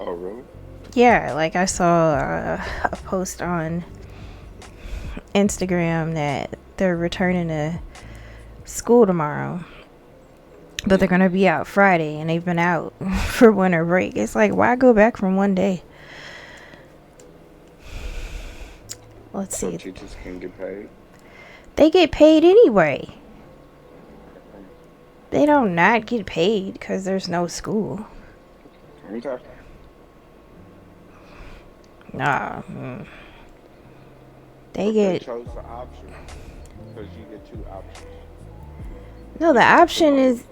Oh, really? Yeah, like I saw a post on Instagram that they're returning to school tomorrow, but they're gonna be out Friday, and they've been out for winter break. It's like, why go back from one day? Let's So see. teachers can get paid? They get paid anyway. Okay. They don't not get paid because there's no school. Okay. Nah. They But they get chose the option because you get two options. no. You can get the money.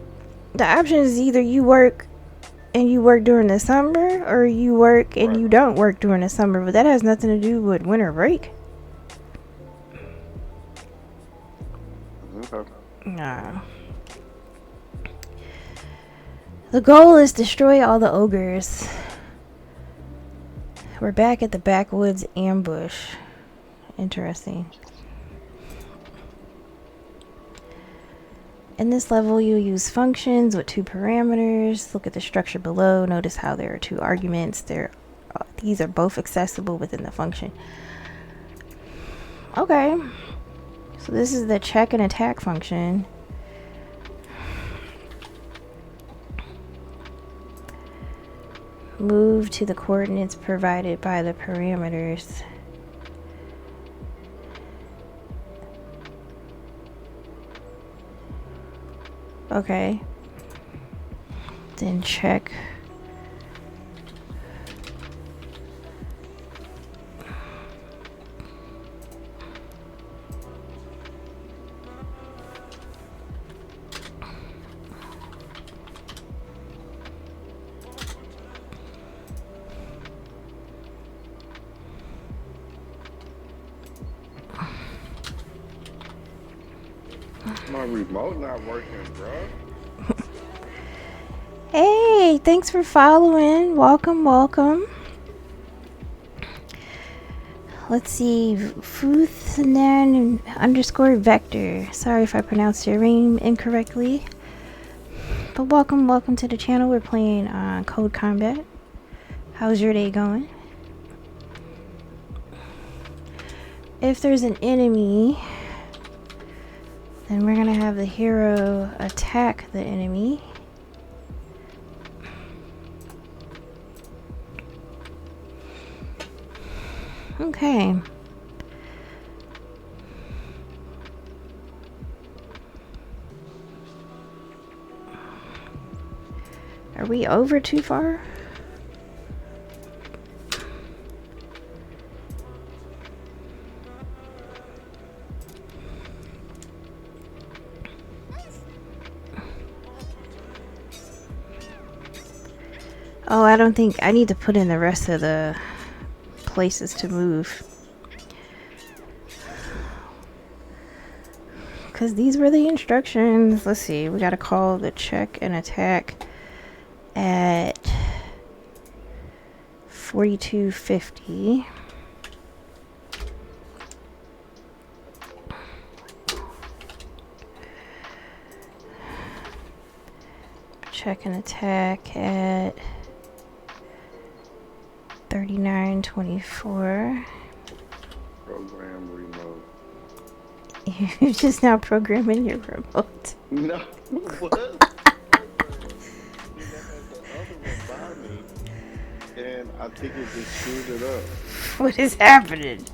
The option is either you work and you work during the summer, or you work and Right. you don't work during the summer. But that has nothing to do with winter break. Okay. Nah. The goal is destroy all the ogres. We're back at the Backwoods Ambush. Interesting. In this level, you'll use functions with two parameters. Look at the structure below. Notice how there are two arguments. These are both accessible within the function. Okay. So this is the check and attack function. Move to the coordinates provided by the parameters. Okay. Then check. My remote not working, bro. Hey, thanks for following. Welcome, welcome. Let's see. Futhnan _vector. Sorry if I pronounced your name incorrectly. But welcome to the channel. We're playing CodeCombat. How's your day going? If there's an enemy, then we're gonna have the hero attack the enemy. Okay. Are we over too far? Oh, I don't think I need to put in the rest of the places to move. Because these were the instructions. Let's see. We got to call the check and attack at 4250. Check and attack at 3924. Program remote. You're just now programming your remote. No, what? I had the other one by me, and I think it just screwed it up. What is happening?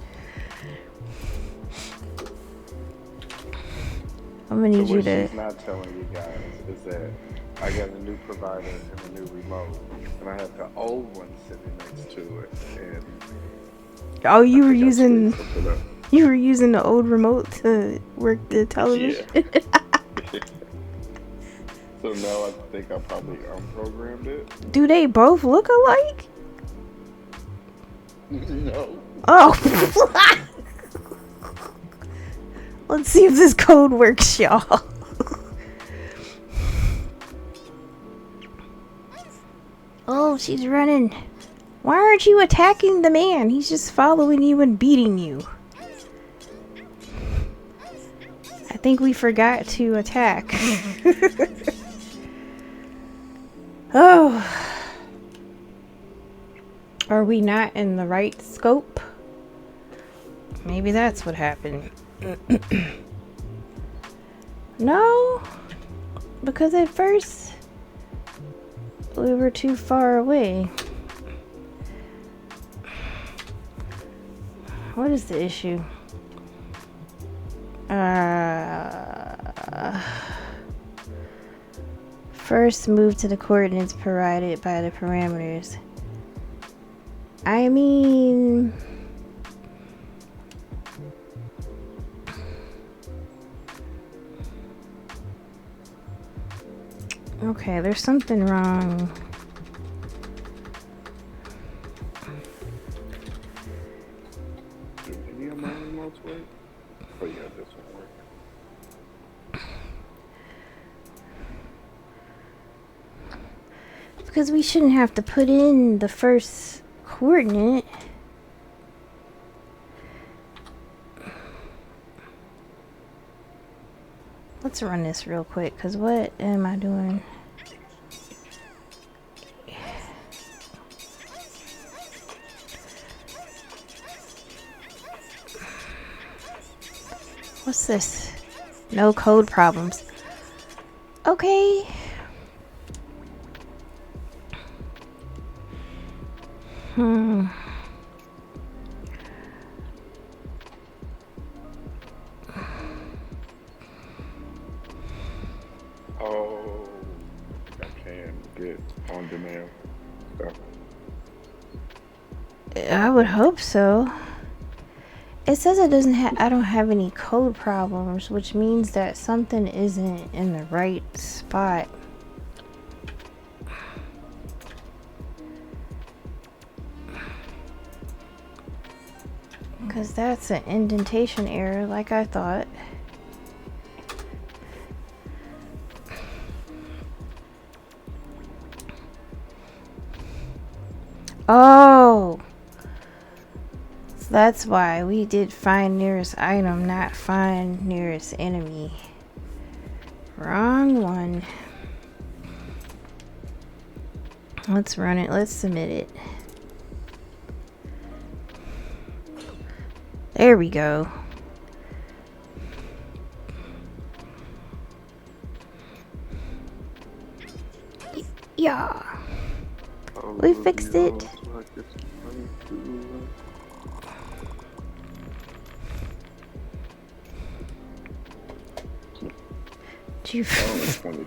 I'm gonna So need you what to. she's not telling you guys is that I got a new provider and a new remote, and I had the old one sitting next to it, and Oh, you I were think I screwed using. something up. You were using the old remote to work the television. Yeah. So now I think I probably unprogrammed it. Do they both look alike? No. Oh. Let's see if this code works, y'all. Oh, she's running. Why aren't you attacking the man? He's just following you and beating you. I think we forgot to attack. Oh. Are we not in the right scope? Maybe that's what happened. No, because at first we were too far away. What is the issue? First move to the coordinates provided by the parameters. I mean, okay, there's something wrong. Do any of my remotes work? Oh yeah, this one works. Because we shouldn't have to put in the first coordinate. Let's run this real quick, because what am I doing? What's this? No code problems. Okay. Oh, I can get on demand stuff. I would hope so. It says it doesn't have. I don't have any code problems, which means that something isn't in the right spot. Because that's an indentation error, like I thought. Oh! So that's why we did find nearest item, not find nearest enemy. Wrong one. Let's run it. Let's submit it. There we go. Yeah. We fixed it. Oh, it's 22.